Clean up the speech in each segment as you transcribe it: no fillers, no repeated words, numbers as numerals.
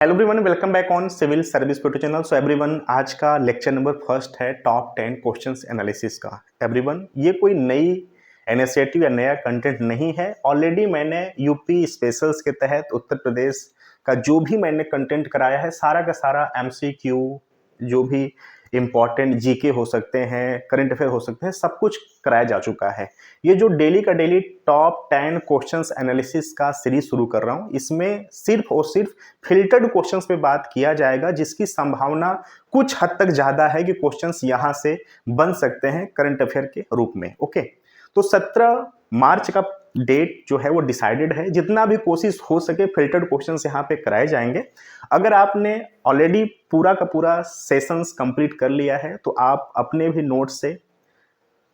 Hello everyone, welcome back on civil service proto channel. So everyone, आज का lecture number first है top 10 questions analysis का। Everyone, ये कोई नई इनिशिएटिव या नया कंटेंट नहीं है। ऑलरेडी मैंने यूपी स्पेशल्स के तहत उत्तर प्रदेश का जो भी मैंने कंटेंट कराया है, सारा का सारा एमसीक्यू, जो भी इंपॉर्टेंट जीके हो सकते हैं, करंट अफेयर हो सकते हैं, सब कुछ कराया जा चुका है। ये जो डेली का डेली टॉप 10 क्वेश्चंस एनालिसिस का सीरीज शुरू कर रहा हूं, इसमें सिर्फ और सिर्फ फिल्टर्ड क्वेश्चंस पे बात किया जाएगा, जिसकी संभावना कुछ हद तक ज्यादा है कि क्वेश्चंस यहां से बन सकते हैं करंट अफेयर के रूप में। ओके, तो 17 मार्च का डेट जो है वो डिसाइडेड है। जितना भी कोशिश हो सके फिल्टर्ड क्वेश्चंस यहाँ पे कराए जाएंगे। अगर आपने ऑलरेडी पूरा का पूरा सेशंस कंप्लीट कर लिया है तो आप अपने भी नोट से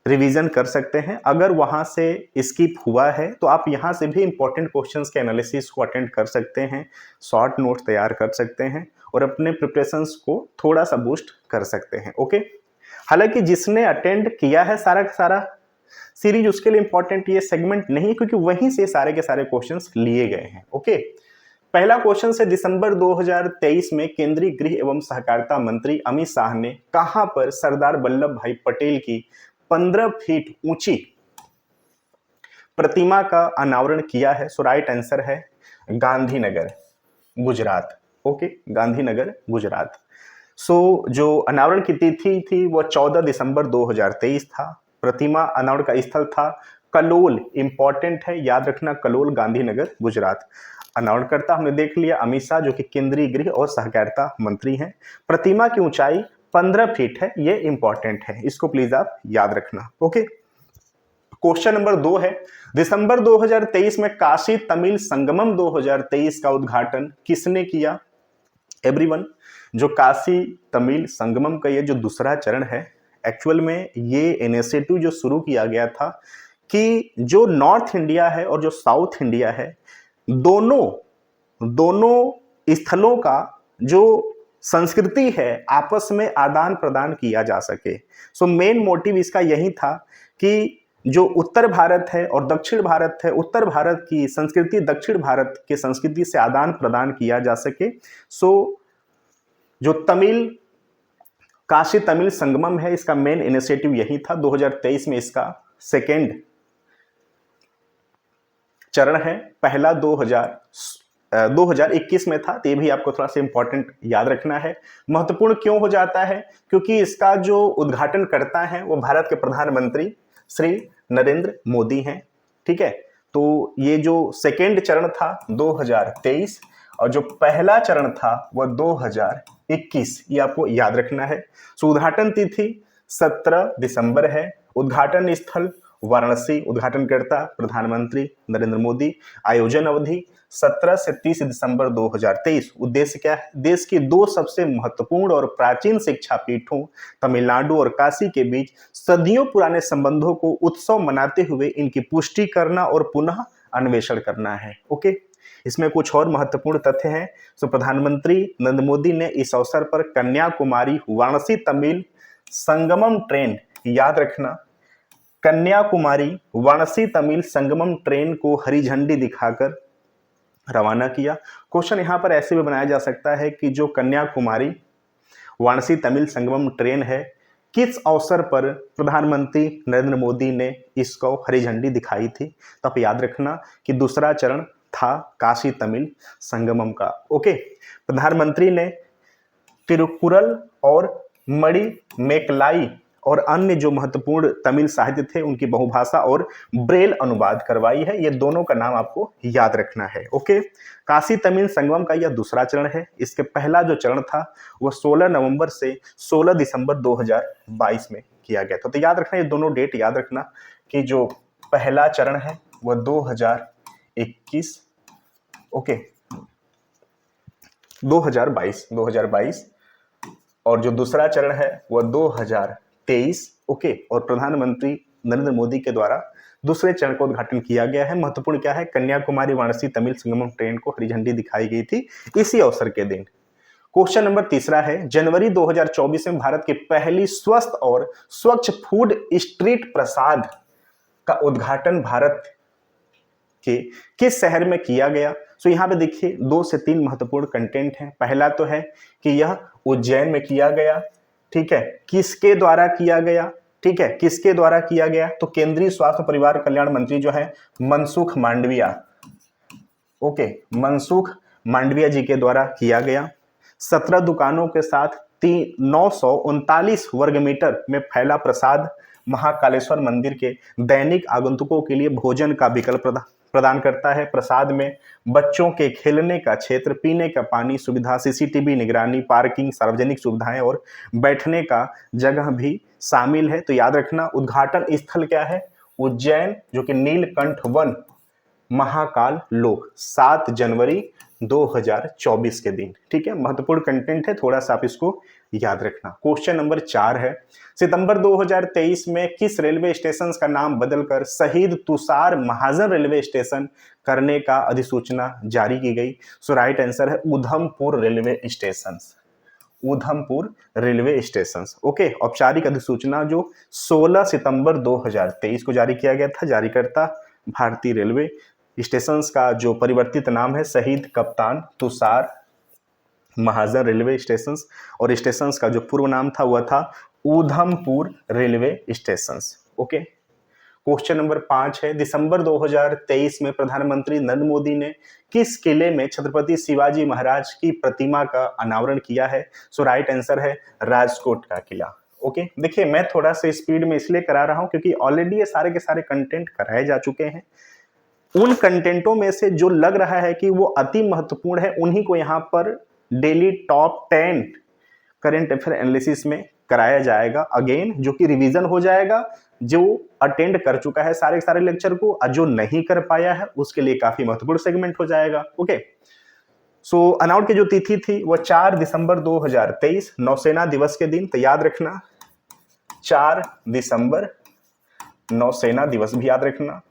रिवीजन कर सकते हैं। अगर वहां से स्किप हुआ है तो आप यहां से भी इंपॉर्टेंट क्वेश्चंस के एनालिसिस को अटेंड कर सकते हैं, शॉर्ट नोट तैयार कर सकते हैं और अपने प्रिपरेशंस को थोड़ा सा बूस्ट कर सकते हैं। ओके, हालांकि जिसने अटेंड किया है सारा का सारा सीरीज, उसके लिए इंपॉर्टेंट ये सेगमेंट नहीं, क्योंकि वहीं से सारे के सारे क्वेश्चंस लिए गए हैं। ओके, पहला क्वेश्चन से दिसंबर 2023 में केंद्रीय गृह एवं सहकारिता मंत्री अमित शाह ने कहां पर सरदार वल्लभ भाई पटेल की 15 फीट ऊंची प्रतिमा का अनावरण किया है? सो राइट आंसर है गांधीनगर, गुजरात। ओके, गांधीनगर, गुजरात। सो जो अनावरण की तिथि थी वो 14 दिसंबर 2023 था। प्रतिमा अनावरण का स्थल था कलोल, इंपॉर्टेंट है, याद रखना, कलोल, गांधीनगर, गुजरात। अनावरणकर्ता हमने देख लिया अमित शाह, जो कि केंद्रीय गृह और सहकारिता मंत्री हैं। प्रतिमा की ऊंचाई 15 फीट है, ये इंपॉर्टेंट है, इसको प्लीज आप याद रखना। ओके, क्वेश्चन नंबर 2 है, दिसंबर 2023 में काशी तमिल संगमम 2023 का उद्घाटन किसने किया? एवरीवन, जो काशी तमिल संगमम का ये जो दूसरा चरण है, एक्चुअल में ये इनिशिएटिव जो शुरू किया गया था कि जो नॉर्थ इंडिया है और जो साउथ इंडिया है, दोनों स्थलों का जो संस्कृति है आपस में आदान प्रदान किया जा सके। सो मेन मोटिव इसका यही था कि जो उत्तर भारत है और दक्षिण भारत है, उत्तर भारत की संस्कृति दक्षिण भारत की संस्कृति से आदान प्रदान किया जा सके। सो जो काशी तमिल संगमम है, इसका मेन इनिशिएटिव यही था। 2023 में इसका सेकेंड चरण है, पहला 2021 में था, तो ये भी आपको थोड़ा सा इंपॉर्टेंट याद रखना है। महत्वपूर्ण क्यों हो जाता है? क्योंकि इसका जो उद्घाटन करता है वो भारत के प्रधानमंत्री श्री नरेंद्र मोदी हैं। ठीक है, तो ये जो सेकेंड चरण था 2023 और जो पहला चरण था वह 2021, ये आपको याद रखना है। सो उद्घाटन तिथि 17 दिसंबर है, उद्घाटन स्थल वाराणसी, उद्घाटनकर्ता प्रधानमंत्री नरेंद्र मोदी, आयोजन अवधि 17 से 30 दिसंबर 2023। उद्देश्य क्या है? देश की दो सबसे महत्वपूर्ण और प्राचीन शिक्षा पीठों तमिलनाडु और काशी के बीच सदियों पुराने संबंधों को उत्सव मनाते हुए इनकी पुष्टि करना और पुनः अन्वेषण करना है। ओके, इसमें कुछ और महत्वपूर्ण तथ्य हैं। तो प्रधानमंत्री नरेंद्र मोदी ने इस अवसर पर कन्याकुमारी वाराणसी तमिल संगमम ट्रेन, याद रखना, कन्याकुमारी वाराणसी तमिल संगमम ट्रेन को हरी झंडी दिखाकर रवाना किया। क्वेश्चन यहां पर ऐसे भी बनाया जा सकता है कि जो कन्याकुमारी वाराणसी तमिल संगमम ट्रेन है, किस अवसर पर प्रधानमंत्री नरेंद्र मोदी ने इसको हरी झंडी दिखाई थी? तो आप याद रखना कि दूसरा चरण था काशी तमिल संगमम का। ओके, प्रधानमंत्री ने तिरुकुरल और मणिमेकलाई और अन्य जो महत्वपूर्ण तमिल साहित्य थे उनकी बहुभाषा और ब्रेल अनुवाद करवाई है। ये दोनों का नाम आपको याद रखना है। ओके, काशी तमिल संगमम का यह दूसरा चरण है। इसके पहला जो चरण था वह 16 नवंबर से 16 दिसंबर 2022 में किया गया था। तो याद रखना, ये दोनों डेट याद रखना कि जो पहला चरण है वह 2021, ओके, 2022 और जो दूसरा चरण है वह 2023। ओके, और प्रधानमंत्री नरेंद्र मोदी के द्वारा दूसरे चरण का उद्घाटन किया गया है। महत्वपूर्ण क्या है? कन्याकुमारी वाराणसी तमिल संगमम ट्रेन को हरी झंडी दिखाई गई थी इसी अवसर के दिन। क्वेश्चन नंबर तीसरा है, जनवरी 2024 में भारत की पहली स्वस्थ और स्वच्छ फूड स्ट्रीट प्रसाद का उद्घाटन भारत के किस शहर में किया गया? सो यहाँ पे देखिए 2 से 3 महत्वपूर्ण कंटेंट हैं। पहला तो है कि यह उज्जैन में किया गया, ठीक है, किसके द्वारा किया गया, ठीक है, किसके द्वारा किया गया, तो केंद्रीय स्वास्थ्य परिवार कल्याण मंत्री जो है मनसुख मांडविया, ओके, मनसुख मांडविया जी के द्वारा किया गया। 17 दुकानों के साथ 939 वर्ग मीटर में फैला प्रसाद महाकालेश्वर मंदिर के दैनिक आगंतुकों के लिए भोजन का विकल्प प्रदान करता है। प्रसाद में बच्चों के खेलने का क्षेत्र, पीने का पानी सुविधा, सीसीटीवी निगरानी, पार्किंग, सार्वजनिक सुविधाएं और बैठने का जगह भी शामिल है। तो याद रखना उद्घाटन स्थल क्या है, उज्जैन, जो कि नीलकंठ वन महाकाल लोक, 7 जनवरी 2024 के दिन, ठीक है। महत्वपूर्ण कंटेंट है, थोड़ा सा आप इसको याद रखना। क्वेश्चन नंबर 4 है, सितंबर 2023 में किस रेलवे स्टेशन का नाम बदलकर शहीद तुषार महाजन रेलवे स्टेशन करने का अधिसूचना जारी की गई? सो राइट आंसर है Udhampur railway station, Udhampur railway station, okay. औपचारिक अधिसूचना जो 16 सितंबर 2023 को जारी किया गया था, जारीकर्ता भारतीय रेलवे, स्टेशन का जो परिवर्तित नाम है शहीद कप्तान तुषार महाजन रेलवे स्टेशन, और स्टेशन का जो पूर्व नाम था वह था Udhampur railway station, okay. Question number 5 है, दिसंबर 2023 में प्रधानमंत्री नरेंद्र मोदी ने किस किले में छत्रपति शिवाजी महाराज की प्रतिमा का अनावरण किया है? सो राइट आंसर है राजकोट का किला, ओके। देखिए मैं थोड़ा सा स्पीड में इसलिए करा रहा हूं क्योंकि ऑलरेडी ये सारे के सारे कंटेंट कराए जा चुके हैं। उन कंटेंटों में से जो लग रहा है कि वो अति महत्वपूर्ण है उन्हीं को यहाँ पर daily top 10 current affair analysis में कराया जाएगा अगेन, जो कि रिवीजन हो जाएगा। जो अटेंड कर चुका है सारे सारे लेक्चर को और जो नहीं कर पाया है उसके लिए काफी महत्वपूर्ण सेगमेंट हो जाएगा, ओके। सो अनाउंस की जो तिथि थी वो 4 दिसंबर 2023 नौसेना दिवस के दिन, तो याद रखना 4 दिसंबर नौसेना दिवस भी याद रखना,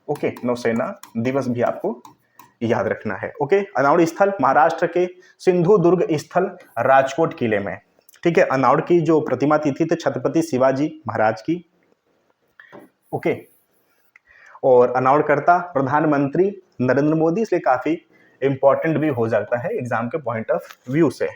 ओके। नौसेना दिवस भी आपको याद रखना है, ओके। अनाउड स्थल महाराष्ट्र के सिंधु दुर्ग स्थल राजकोट किले में, ठीक है। अनाउड की जो प्रतिमा तिथि थी छत्रपति शिवाजी महाराज की, ओके। और अनाउड करता प्रधानमंत्री नरेंद्र मोदी, इसलिए काफी इंपॉर्टेंट भी हो जाता है एग्जाम के पॉइंट ऑफ व्यू से।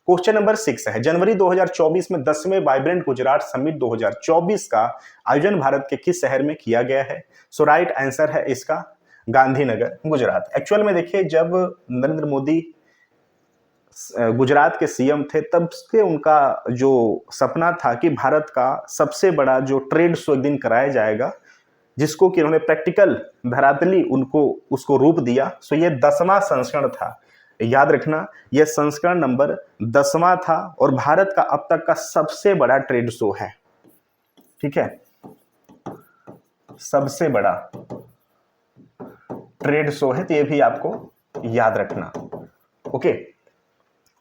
क्वेश्चन नंबर 6 है, जनवरी 2024 में 10वें वाइब्रेंट गुजरात समिट 2024 का आयोजन भारत के किस शहर में किया गया है? सो राइट आंसर है इसका गांधीनगर गुजरात। एक्चुअल में देखिए जब नरेंद्र मोदी गुजरात के सीएम थे तब से उनका जो सपना था कि भारत का सबसे बड़ा जो ट्रेड शो एक दिन कराया जाएगा, जिसको कि उन्होंने प्रैक्टिकल धरातली उनको उसको रूप दिया। सो ये 10वां संस्करण था, याद रखना यह संस्करण नंबर 10वां था और भारत का अब तक का सबसे बड़ा ट्रेड शो है, ठीक है, सबसे बड़ा ट्रेड शो है, तो ये भी आपको याद रखना, ओके।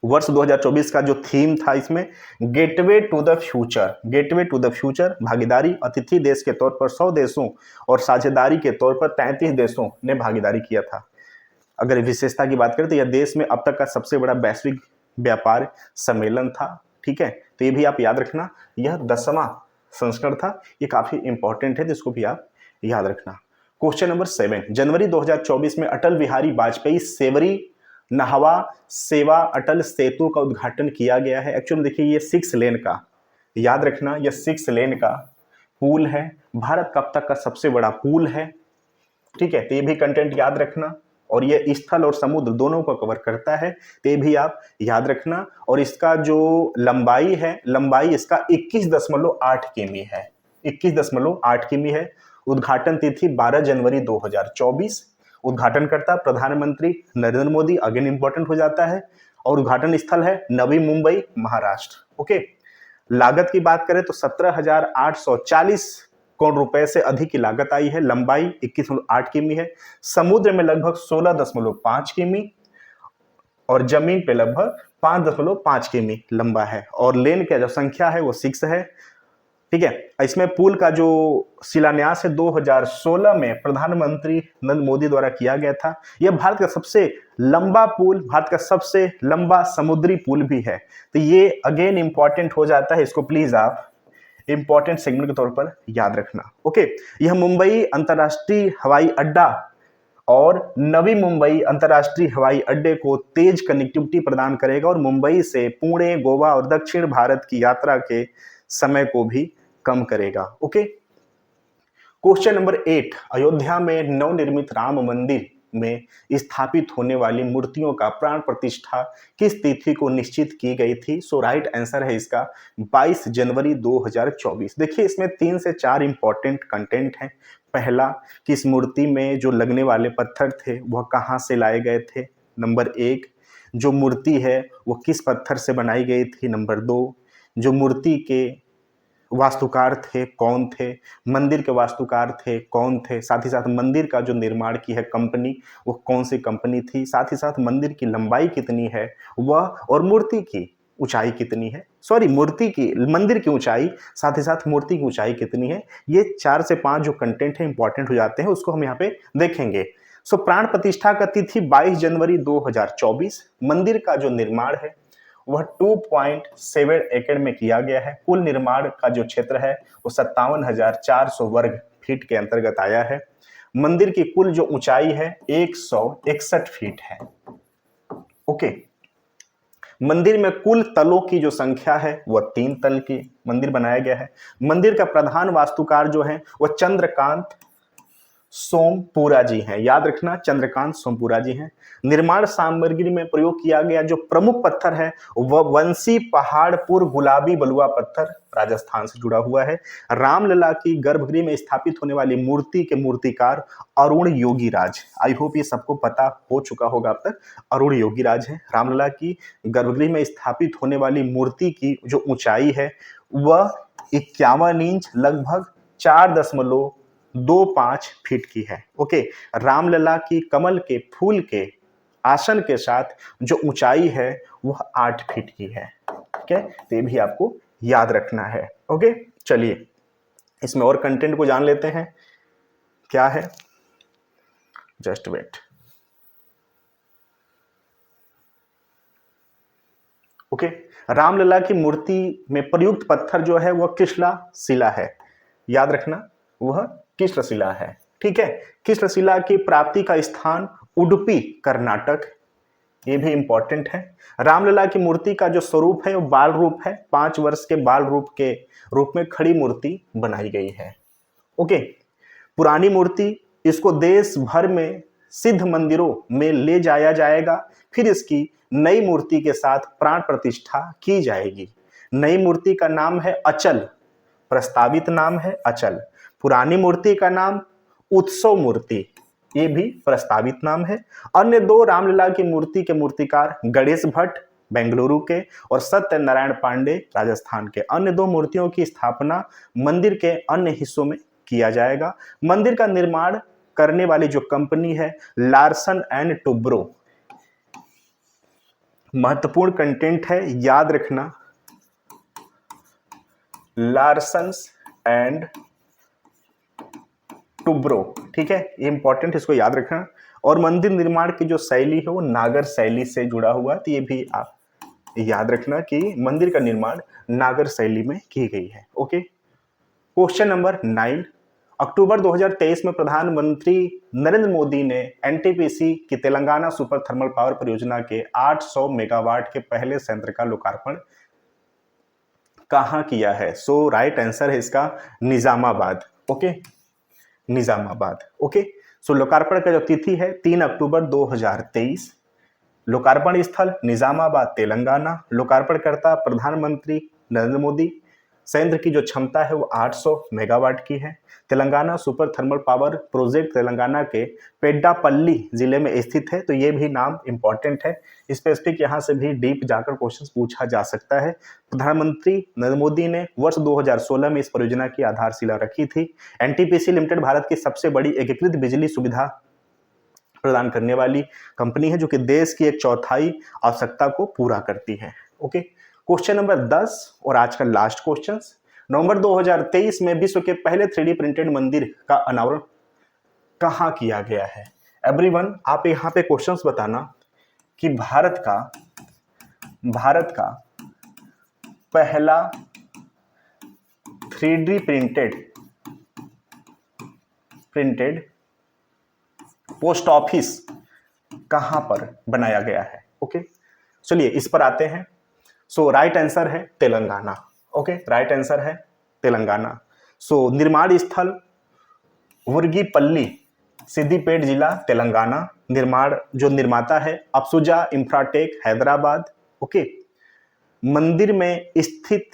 वर्ष 2024 का जो थीम था इसमें gateway to the future, gateway to the future, भागीदारी, अतिथि देश के तौर पर 100 देशों और साझेदारी के तौर पर 33 देशों ने भागीदारी किया था। अगर विशेषता की बात करें तो यह देश में अब तक का सबसे बड़ा वैश्विक व्यापार सम्मेलन था, ठीक है। तो ये भी आप याद रखना, यह 10वां संस्करण था, ये काफी इंपॉर्टेंट है, जिसको भी आप याद रखना। क्वेश्चन नंबर 7, जनवरी 2024 में अटल बिहारी वाजपेयी सेवरी नहवा सेवा अटल सेतु का उद्घाटन किया गया है। एक्चुअली देखिए ये 6 लेन का, याद रखना यह 6 लेन का पुल है, भारत का अब तक का सबसे बड़ा पुल है, ठीक है। तो ये भी कंटेंट याद रखना, और ये स्थल और समुद्र दोनों को कवर करता है, तो ये भी आप याद रखना। और इसका जो लंबाई है, लंबाई इसका 21.8 किमी है, 21.8 किमी है। उद्घाटन तिथि 12 जनवरी 2024, उद्घाटनकर्ता प्रधानमंत्री नरेंद्र मोदी, अगेन इंपॉर्टेंट हो जाता है, और उद्घाटन स्थल है नवी मुंबई महाराष्ट्र, ओके। लागत की बात करें तो 17,840 करोड़ रुपए से अधिक की लागत आई है। लंबाई 21.8 किमी है, समुद्र में लगभग 16.5 किमी और जमीन पे लगभग 5.5 किमी लंबा है, और लेन की जो संख्या है वो 6 है, ठीक है। इसमें पुल का जो शिलान्यास है 2016 में प्रधानमंत्री नरेंद्र मोदी द्वारा किया गया था। यह भारत का सबसे लंबा पुल, भारत का सबसे लंबा समुद्री पुल भी है, तो ये अगेन इंपॉर्टेंट हो जाता है, इसको प्लीज आप इंपॉर्टेंट सेगमेंट के तौर पर याद रखना, ओके। यह मुंबई अंतरराष्ट्रीय हवाई अड्डा और नवी मुंबई अंतर्राष्ट्रीय हवाई अड्डे को तेज कनेक्टिविटी प्रदान करेगा और मुंबई से पुणे, गोवा और दक्षिण भारत की यात्रा के समय को भी कम करेगा। ओके, क्वेश्चन नंबर 8, अयोध्या में नवनिर्मित राम मंदिर में स्थापित होने वाली मूर्तियों का प्राण प्रतिष्ठा किस तिथि को निश्चित की गई थी? सो राइट आंसर है इसका 22 जनवरी 2024। देखिए इसमें 3 से 4 इंपॉर्टेंट कंटेंट हैं। पहला कि इस मूर्ति में जो लगने वाले पत्थर थे वह कहाँ से लाए गए थे। नंबर 1, जो मूर्ति है वो किस पत्थर से बनाई गई थी। नंबर 2, जो मूर्ति के वास्तुकार थे कौन थे, मंदिर के वास्तुकार थे कौन थे, साथ ही साथ मंदिर का जो निर्माण की है कंपनी वो कौन सी कंपनी थी, साथ ही साथ मंदिर की लंबाई कितनी है वह, और मूर्ति की ऊंचाई कितनी है, सॉरी मूर्ति की मंदिर की ऊंचाई, साथ ही साथ मूर्ति की ऊंचाई कितनी है। ये 4 से 5 जो कंटेंट है इंपॉर्टेंट हो जाते हैं, उसको हम यहाँ पे देखेंगे। सो प्राण प्रतिष्ठा का तिथि 22 जनवरी 2024। मंदिर का जो निर्माण है वह 2.7 एकड़ में किया गया है। कुल निर्माण का जो क्षेत्र है वो 57,400 वर्ग फीट के अंतर्गत आया है। मंदिर की कुल जो ऊंचाई है 161 फीट है। ओके, मंदिर में कुल तलों की जो संख्या है वह 3 तल की मंदिर बनाया गया है। मंदिर का प्रधान वास्तुकार जो है वह चंद्रकांत सोमपुरा जी हैं, याद रखना चंद्रकांत सोमपुरा जी हैं। निर्माण सामग्री में प्रयोग किया गया जो प्रमुख पत्थर है वह वंशी पहाड़पुर गुलाबी बलुआ पत्थर राजस्थान से जुड़ा हुआ है। रामलला की गर्भगृह में स्थापित होने वाली मूर्ति के मूर्तिकार अरुण योगीराज, आई होप ये सबको पता हो चुका होगा अब तक, अरुण योगीराज है। रामलला की गर्भगृह में स्थापित होने वाली मूर्ति की जो ऊंचाई है वह 51 इंच लगभग 4.25 फीट की है। ओके, रामलला की कमल के फूल के आसन के साथ जो ऊंचाई है वह 8 फीट की है। ठीक है, तो ये भी आपको याद रखना है। ओके, चलिए इसमें और कंटेंट को जान लेते हैं क्या है, जस्ट वेट। ओके, रामलला की मूर्ति में प्रयुक्त पत्थर जो है वह कृष्णा शिला है, याद रखना वह कृष्ण शिला है। ठीक है, कृष्ण शिला की प्राप्ति का स्थान उडुपी कर्नाटक, ये भी इंपॉर्टेंट है। रामलला की मूर्ति का जो स्वरूप है वो बाल रूप है, 5 वर्ष के बाल रूप के रूप में खड़ी मूर्ति बनाई गई है। ओके, पुरानी मूर्ति इसको देश भर में सिद्ध मंदिरों में ले जाया जाएगा, फिर इसकी नई मूर्ति के साथ प्राण प्रतिष्ठा की जाएगी। नई मूर्ति का नाम है अचल, प्रस्तावित नाम है अचल। पुरानी मूर्ति का नाम उत्सव मूर्ति, ये भी प्रस्तावित नाम है। अन्य 2 रामलला की मूर्ति के मूर्तिकार गणेश भट्ट बेंगलुरु के और सत्यनारायण पांडे राजस्थान के। अन्य 2 मूर्तियों की स्थापना मंदिर के अन्य हिस्सों में किया जाएगा। मंदिर का निर्माण करने वाली जो कंपनी है लार्सन एंड टुब्रो, महत्वपूर्ण कंटेंट है, याद रखना लार्सन एंड टुब्रो। ठीक है, ये इंपॉर्टेंट, इसको याद रखना। और मंदिर निर्माण की जो शैली है वो नागर शैली से जुड़ा हुआ है, तो ये भी आप याद रखना कि मंदिर का निर्माण नागर शैली में की गई है। ओके, क्वेश्चन नंबर 9, अक्टूबर 2023 में प्रधानमंत्री नरेंद्र मोदी ने एनटीपीसी की तेलंगाना सुपर थर्मल पावर परियोजना के 800 मेगावाट के पहले संयंत्र का लोकार्पण कहां किया है? सो राइट आंसर है इसका निजामाबाद। ओके, निजामाबाद। ओके, सो लोकार्पण का जो तिथि है 3 अक्टूबर 2023। लोकार्पण स्थल निजामाबाद तेलंगाना। लोकार्पणकर्ता प्रधानमंत्री नरेंद्र मोदी। संयंत्र की जो क्षमता है वो 800 मेगावाट की है। Telangana super thermal power project Telangana के पेड्डापल्ली जिले में स्थित है, तो ये भी नाम इंपॉर्टेंट है। स्पेसिफिक यहाँ से भी डीप जाकर क्वेश्चन पूछा जा सकता है। प्रधानमंत्री नरेंद्र मोदी ने वर्ष 2016 में इस परियोजना की आधारशिला रखी थी। एनटीपीसी लिमिटेड भारत की सबसे बड़ी एकीकृत बिजली सुविधा प्रदान करने वाली कंपनी है जो कि देश की 1/4 आवश्यकता को पूरा करती है। ओके, क्वेश्चन नंबर 10 और आज का लास्ट क्वेश्चन, नवंबर 2023 में विश्व के पहले 3D प्रिंटेड मंदिर का अनावरण कहां किया गया है? एवरीवन, आप यहां पे क्वेश्चंस बताना कि भारत का पहला 3D प्रिंटेड पोस्ट ऑफिस कहां पर बनाया गया है? ओके, चलिए इस पर आते हैं। सो राइट आंसर है तेलंगाना। ओके, राइट आंसर है तेलंगाना। सो निर्माण स्थल वुर्गीपल्ली, सिद्दीपेट जिला, तेलंगाना। निर्माण जो निर्माता है अफसुजा इंफ्राटेक, हैदराबाद। ओके, मंदिर में स्थित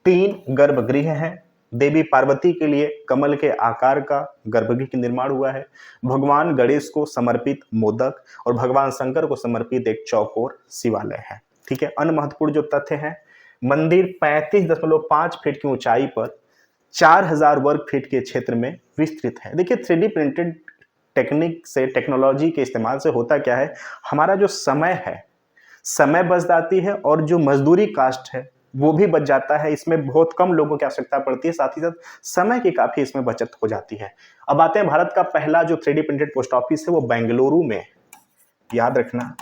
3 गर्भगृह हैं। देवी पार्वती के लिए कमल के आकार का गर्भगृह का निर्माण हुआ है। भगवान गणेश को समर्पित मोदक और भगवान शंकर को समर्पित एक चौकोर शिवालय है। ठीक है, अन्य महत्वपूर्ण जो तथ्य हैं, मंदिर 35.5 फीट की ऊंचाई पर 4000 वर्ग फीट के क्षेत्र में विस्तृत है। देखिए 3D प्रिंटेड टेक्निक से, टेक्नोलॉजी के इस्तेमाल से होता क्या है, हमारा जो समय है, समय बच जाती है और जो मजदूरी कास्ट है वो भी बच जाता है। इसमें बहुत कम लोगों की आवश्यकता पड़ती है, साथ ही साथ समय की काफी इसमें बचत हो जाती है। अब आते हैं, भारत का पहला जो 3D प्रिंटेड पोस्ट ऑफिस है वो बेंगलुरु में, याद रखना,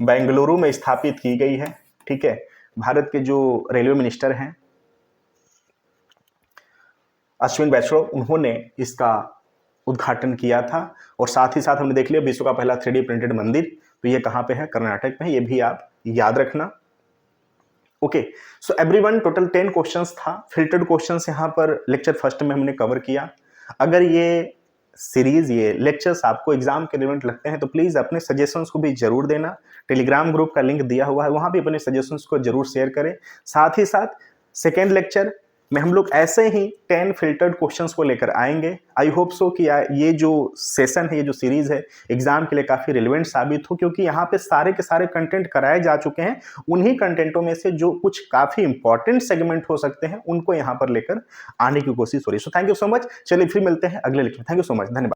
बेंगलुरु में स्थापित की गई है। ठीक है, भारत के जो रेलवे मिनिस्टर हैं अश्विन वैष्णव, उन्होंने इसका उद्घाटन किया था। और साथ ही साथ हमने देख लिया विश्व का पहला 3D प्रिंटेड मंदिर, तो ये कहां पे है? कर्नाटक में। ये भी आप याद रखना। Okay, so everyone, total 10 questions था। फिल्टर्ड क्वेश्चंस यहां पर लेक्चर फर्स्ट में हमने कवर किया। अगर ये सीरीज, ये लेक्चर्स आपको एग्जाम के रिलेवेंट लगते हैं तो प्लीज अपने सजेशंस को भी जरूर देना। टेलीग्राम ग्रुप का लिंक दिया हुआ है, वहां भी अपने सजेशंस को जरूर शेयर करें। साथ ही साथ सेकेंड लेक्चर में हम लोग ऐसे ही 10 फिल्टर्ड क्वेश्चंस को लेकर आएंगे। आई होप सो कि ये जो सेशन है, ये जो सीरीज है, एग्जाम के लिए काफी रिलेवेंट साबित हो, क्योंकि यहाँ पे सारे के सारे कंटेंट कराए जा चुके हैं। उन्हीं कंटेंटों में से जो कुछ काफी इंपॉर्टेंट सेगमेंट हो सकते हैं उनको यहाँ पर लेकर आने की कोशिश हो रही है। So thank you so much. चलिए फिर मिलते हैं अगले lecture. Thank you so much, धन्यवाद।